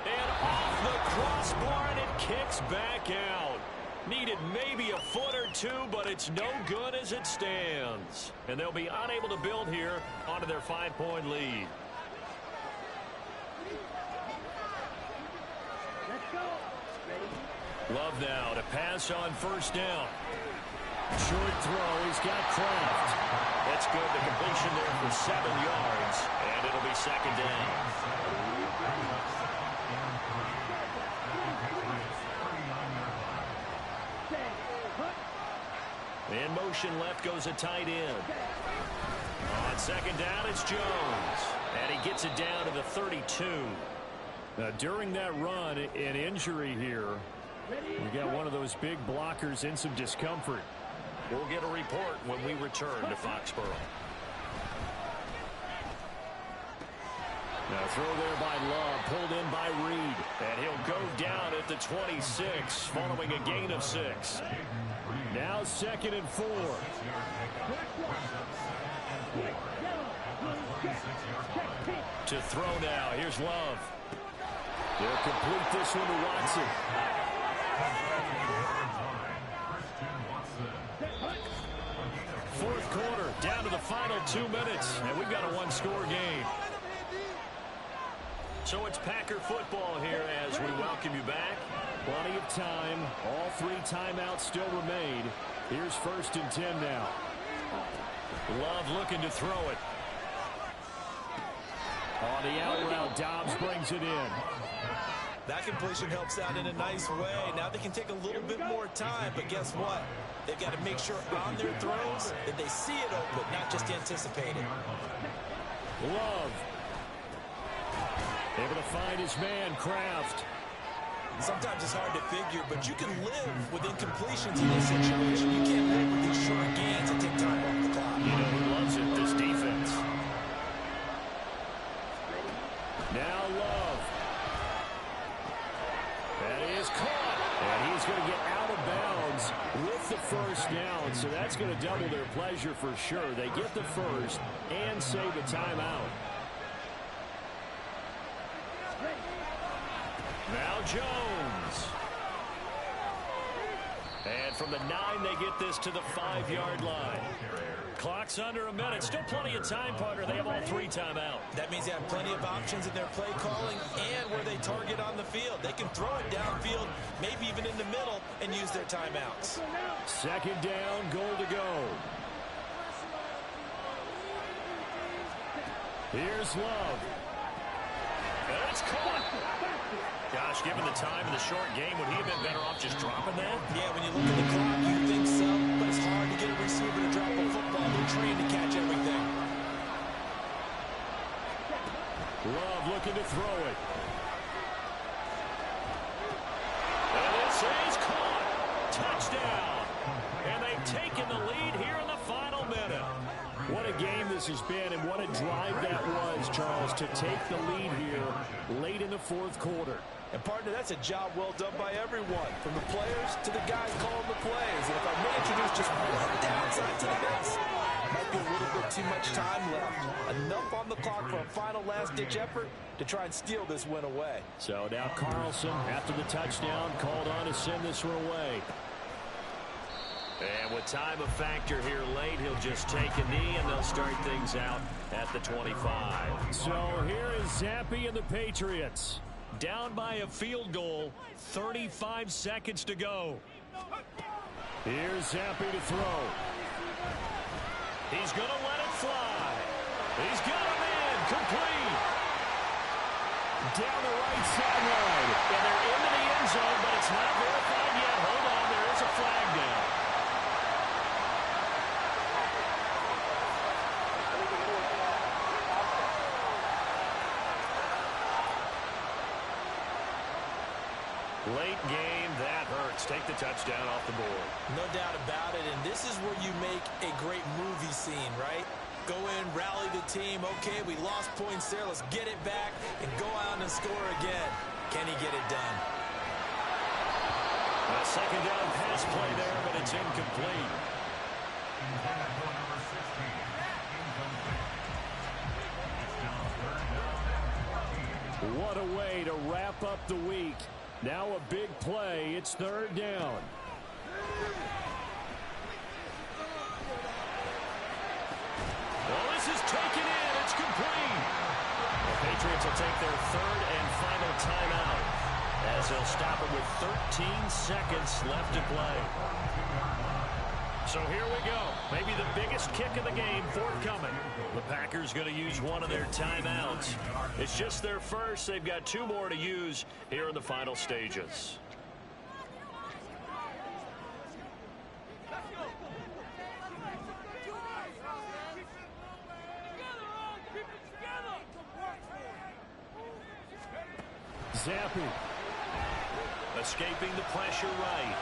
And off the crossbar, and it kicks back out. Needed maybe a foot or two, but it's no good as it stands. And they'll be unable to build here onto their 5-point lead. Love now to pass on 1st down. Short throw, he's got Kraft. That's good, the completion there for 7 yards, and it'll be 2nd down. In motion left goes a tight end. On 2nd down, it's Jones. And he gets it down to the 32. Now, during that run, an injury here. We got one of those big blockers in some discomfort. We'll get a report when we return to Foxborough. Now throw there by Love, pulled in by Reed. And he'll go down at the 26 following a gain of 6. Now 2nd and 4. To throw now, here's Love. They'll complete this one to Watson. 4th quarter, down to the final 2 minutes, and we've got a 1-score game. So it's Packer football here as we welcome you back. Plenty of time. All 3 timeouts still remain. Here's 1st and 10 now. Love looking to throw it. On the out route, Dobbs brings it in. That completion helps out in a nice way. Now they can take a little bit more time, but guess what? They've got to make sure on their throws that they see it open, not just anticipate it. Love. Able to find his man, Kraft. Sometimes it's hard to figure, but you can live with incompletions in this situation. You can't live with these short gains that take time off the clock. You know who loves it? This defense. Now Love. That is caught. And he's going to get out of bounds with the 1st down. So that's going to double their pleasure for sure. They get the 1st and save a timeout. Now Jones. And from the 9, they get this to the 5-yard line. Clock's under a minute. Still plenty of time, partner. They have all 3 timeouts. That means they have plenty of options in their play calling and where they target on the field. They can throw it downfield, maybe even in the middle, and use their timeouts. 2nd down, goal to go. Here's Love. And it's caught. Gosh, given the time in the short game, would he have been better off just dropping that? Yeah, when you look at the clock, you think so, but it's hard to get a receiver to drop a football. They're trained to catch everything. Love looking to throw it. And this is caught. Touchdown. And they've taken the lead here in the final minute. What a game this has been, and what a drive that was, Charles, to take the lead here late in the 4th quarter. And, partner, that's a job well done by everyone, from the players to the guys calling the plays. And if I may introduce just one downside to this, might be a little bit too much time left. Enough on the clock for a final last-ditch effort to try and steal this win away. So now Carlson, after the touchdown, called on to send this one away. And with time a factor here late, he'll just take a knee, and they'll start things out at the 25. So here is Zappe and the Patriots. Down by a field goal, 35 seconds to go. Here's Zappe to throw. He's going to let it fly. He's got him in, complete. Down the right sideline. And they're into the end zone, but it's not verified yet. Hold on, there is a flag down. Late game, that hurts. Take the touchdown off the board. No doubt about it, and this is where you make a great movie scene, right? Go in, rally the team. Okay, we lost points there. Let's get it back and go out and score again. Can he get it done? A 2nd down pass play there, but it's incomplete. What a way to wrap up the week. Now a big play. It's 3rd down. Well, this is taken in. It's complete. The Patriots will take their 3rd and final timeout as they'll stop it with 13 seconds left to play. So here we go. Maybe the biggest kick of the game forthcoming. The Packers going to use one of their timeouts. It's just their first. They've got 2 more to use here in the final stages. Zappe. Escaping the pressure right.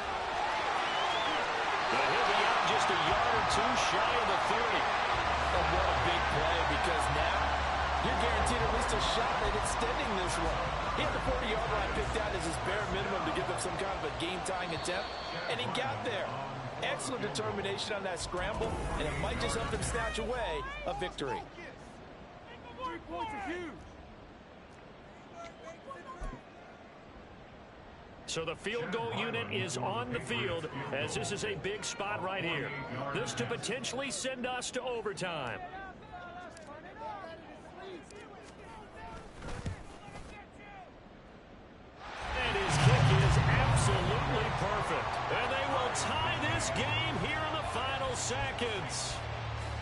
But he'll be out just a yard or 2 shy of the 30. Oh, what a big play, because now you're guaranteed at least a shot at extending this one. He had the 40-yard line picked out as his bare minimum to give them some kind of a game-tying attempt, and he got there. Excellent determination on that scramble, and it might just help them snatch away a victory. 3 points are huge. So the field goal unit is on the field, as this is a big spot right here. This to potentially send us to overtime. And his kick is absolutely perfect. And they will tie this game here in the final seconds.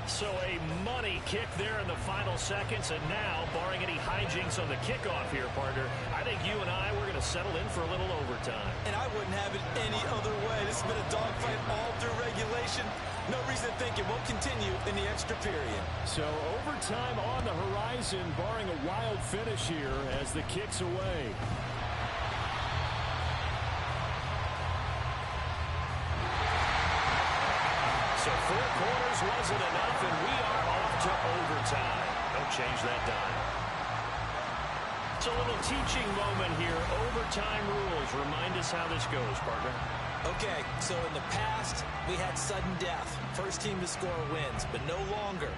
So a money kick there in the final seconds, and now, barring any hijinks on the kickoff here, partner, I think you and I, we're going to settle in for a little overtime. And I wouldn't have it any other way. This has been a dogfight all through regulation. No reason to think it won't continue in the extra period. So overtime on the horizon, barring a wild finish here as the kick's away. So 4 quarters wasn't enough, and we are off to overtime. Don't change that dime. It's a little teaching moment here. Overtime rules. Remind us how this goes, partner. Okay, so in the past, we had sudden death. First team to score wins, but no longer.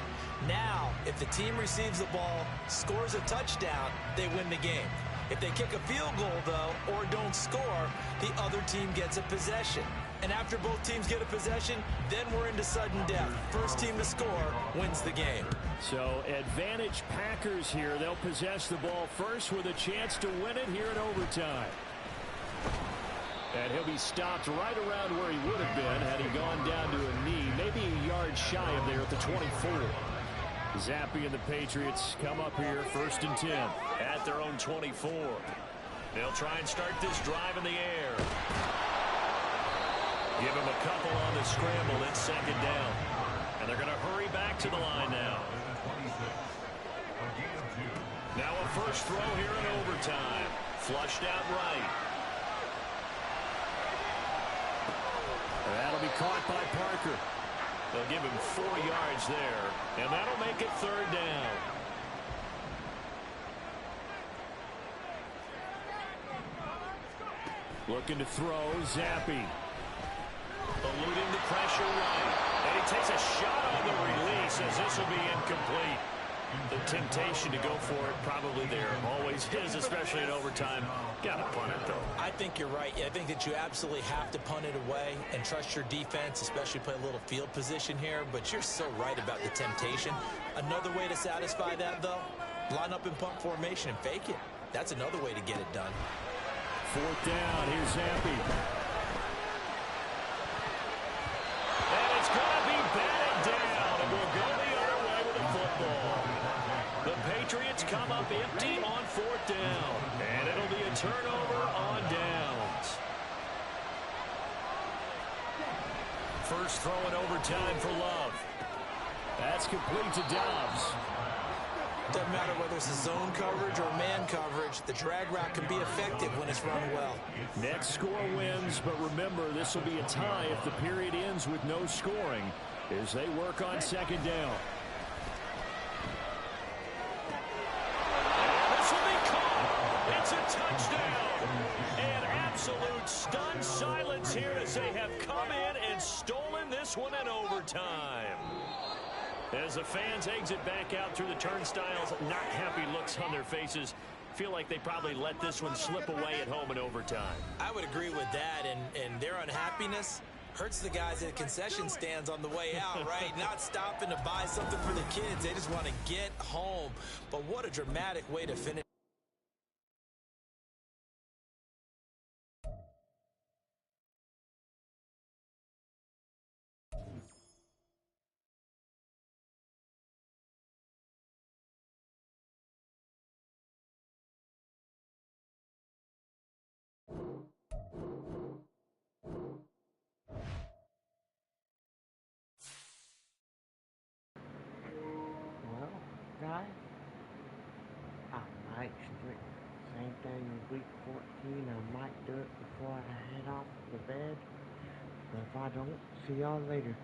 Now, if the team receives the ball, scores a touchdown, they win the game. If they kick a field goal, though, or don't score, the other team gets a possession. And after both teams get a possession, then we're into sudden death. First team to score wins the game. So advantage Packers here. They'll possess the ball first with a chance to win it here in overtime. And he'll be stopped right around where he would have been had he gone down to a knee, maybe a yard shy of there at the 24. Zappe and the Patriots come up here 1st and 10 at their own 24. They'll try and start this drive in the air. Give him a couple on the scramble. It's 2nd down. And they're going to hurry back to the line now. Now a first throw here in overtime. Flushed out right. That'll be caught by Parker. They'll give him 4 yards there. And that'll make it 3rd down. Looking to throw, Zappe. Eluding the pressure right. And he takes a shot on the release as this will be incomplete. The temptation to go for it probably there. Always is, especially in overtime. Got to punt it, though. I think you're right. I think that you absolutely have to punt it away and trust your defense, especially play a little field position here. But you're so right about the temptation. Another way to satisfy that, though, line up in punt formation and fake it. That's another way to get it done. 4th down. Here's Zappe. And it's going to be batted down. And we'll go the other way with the football. The Patriots come up empty on 4th down. And it'll be a turnover on downs. First throw in overtime for Love. That's complete to Dobbs. Doesn't matter whether it's a zone coverage or man coverage, the drag route can be effective when it's run well. Next score wins, but remember, this will be a tie if the period ends with no scoring as they work on 2nd down. And this will be caught. It's a touchdown. And absolute stunned silence here as they have come in and stolen this one in overtime. As the fans exit back out through the turnstiles, not happy looks on their faces. Feel like they probably let this one slip away at home in overtime. I would agree with that, and their unhappiness hurts the guys at concession stands on the way out, right? Not stopping to buy something for the kids. They just want to get home. But what a dramatic way to finish. Well, guys, I might strict same thing in week 14. I might do it before I head off to bed. But if I don't, see y'all later.